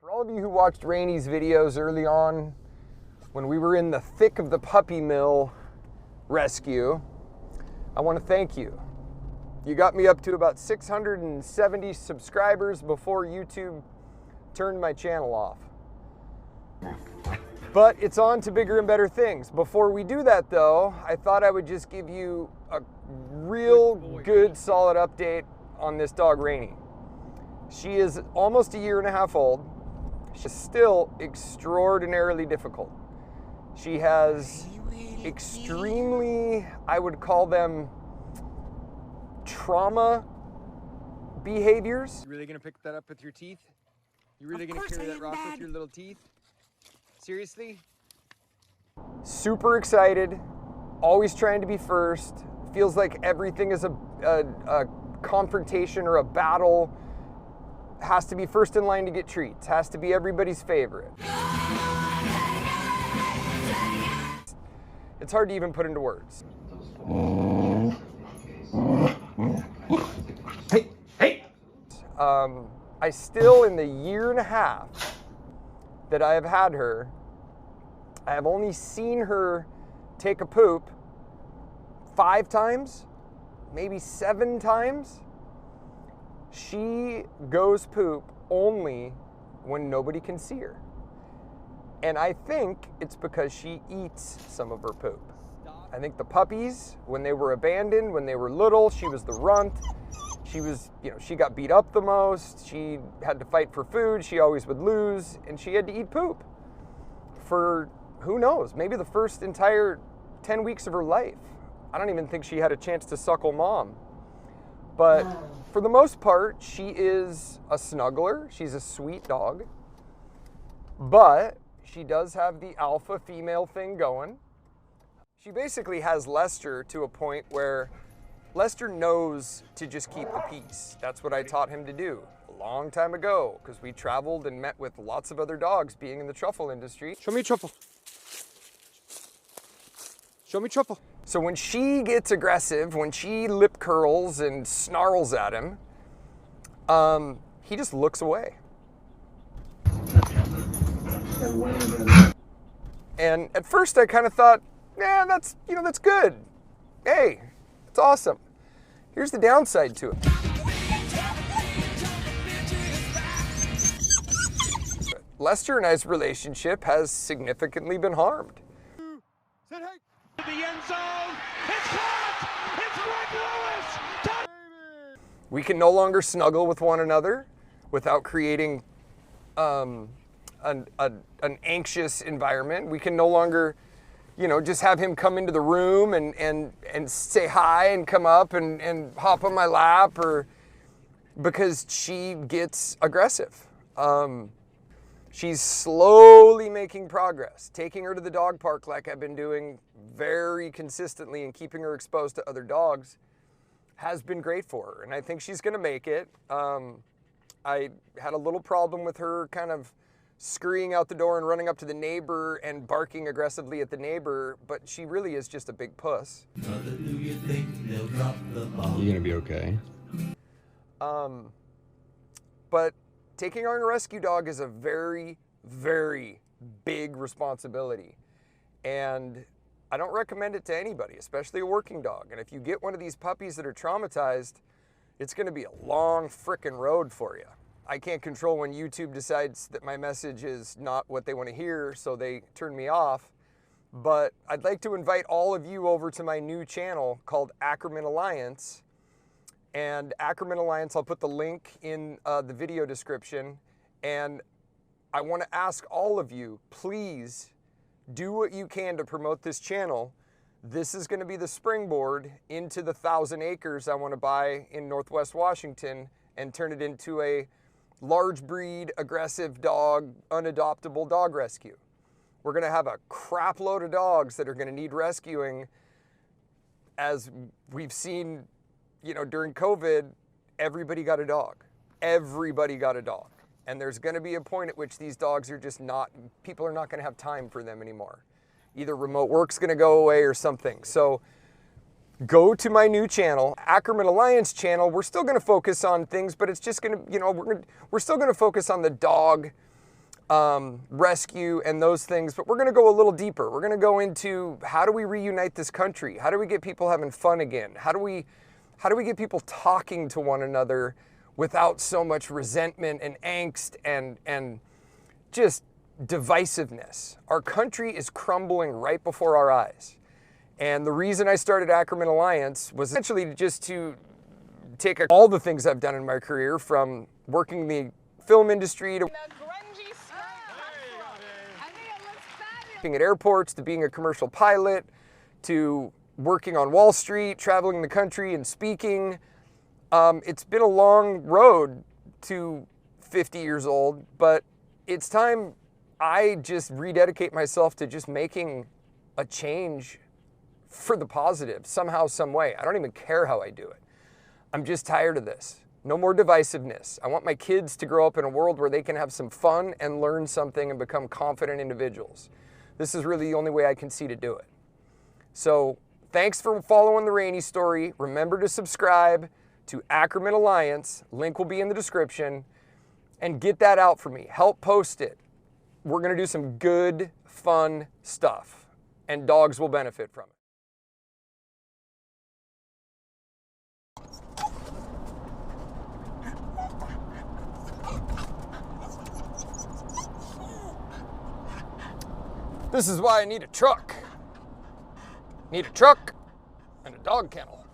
For all of you who watched Rainy's videos early on, when we were in the thick of the puppy mill rescue, I want to thank you. You got me up to about 670 subscribers before YouTube turned my channel off. But it's on to bigger and better things. Before we do that though, I thought I would just give you a real good solid update on this dog Rainy. She is almost a year and a half old. She's still extraordinarily difficult. She has extremely, I would call them trauma behaviors. You really gonna pick that up with your teeth? You really gonna carry that rock with your little teeth? Seriously? Super excited, always trying to be first. Feels like everything is a confrontation or a battle. Has to be first in line to get treats. Has to be everybody's favorite. It's hard to even put into words. Hey! I still, in the year and a half that I have had her, I have only seen her take a poop 5 times, maybe 7 times. She goes poop only when nobody can see her. And I think it's because she eats some of her poop. I think the puppies, when they were abandoned, when they were little, she was the runt. She was, she got beat up the most. She had to fight for food. She always would lose, and she had to eat poop for, who knows, maybe the first entire 10 weeks of her life. I don't even think she had a chance to suckle mom. But for the most part, she is a snuggler. She's a sweet dog. But she does have the alpha female thing going. She basically has Lester to a point where Lester knows to just keep the peace. That's what I taught him to do a long time ago, because we traveled and met with lots of other dogs being in the truffle industry. Show me a truffle. Show me truffle. So when she gets aggressive, when she lip curls and snarls at him, he just looks away. And at first I kind of thought, yeah, that's good. Hey, it's awesome. Here's the downside to it. Lester and I's relationship has significantly been harmed. The end zone. It's caught. It's Rick Lewis. We can no longer snuggle with one another without creating an anxious environment. We can no longer, just have him come into the room and say hi and come up and hop on my lap, or because she gets aggressive. She's slowly making progress. Taking her to the dog park like I've been doing very consistently and keeping her exposed to other dogs has been great for her. And I think she's gonna make it. I had a little problem with her kind of scurrying out the door and running up to the neighbor and barking aggressively at the neighbor, but she really is just a big puss. You're gonna be okay. But taking on a rescue dog is a very, very big responsibility. And I don't recommend it to anybody, especially a working dog. And if you get one of these puppies that are traumatized, it's gonna be a long frickin' road for you. I can't control when YouTube decides that my message is not what they wanna hear, so they turn me off. But I'd like to invite all of you over to my new channel called Ackerman Alliance. And Ackerman Alliance, I'll put the link in the video description. And I want to ask all of you, please do what you can to promote this channel. This is going to be the springboard into the 1,000 acres I want to buy in Northwest Washington and turn it into a large breed, aggressive dog, unadoptable dog rescue. We're going to have a crap load of dogs that are going to need rescuing. As we've seen, during COVID, everybody got a dog. Everybody got a dog. And there's gonna be a point at which these dogs are just people are not gonna have time for them anymore. Either remote work's gonna go away or something. So go to my new channel, Ackerman Alliance channel. We're still gonna focus on things, but it's just gonna, we're still gonna focus on the dog rescue and those things, but we're going to go a little deeper. We're going to go into how do we reunite this country? How do we get people having fun again? How do we get people talking to one another without so much resentment and angst and just divisiveness? Our country is crumbling right before our eyes. And the reason I started Ackerman Alliance was essentially just to take all the things I've done in my career, from working in the film industry to working at airports, to being a commercial pilot, to working on Wall Street, traveling the country and speaking. It's been a long road to 50 years old, but it's time I just rededicate myself to just making a change for the positive, somehow, some way. I don't even care how I do it. I'm just tired of this. No more divisiveness. I want my kids to grow up in a world where they can have some fun and learn something and become confident individuals. This is really the only way I can see to do it. So thanks for following the Rainey story. Remember to subscribe to Ackerman Alliance. Link will be in the description. And get that out for me. Help post it. We're going to do some good, fun stuff. And dogs will benefit from it. This is why I need a truck. Need a truck and a dog kennel.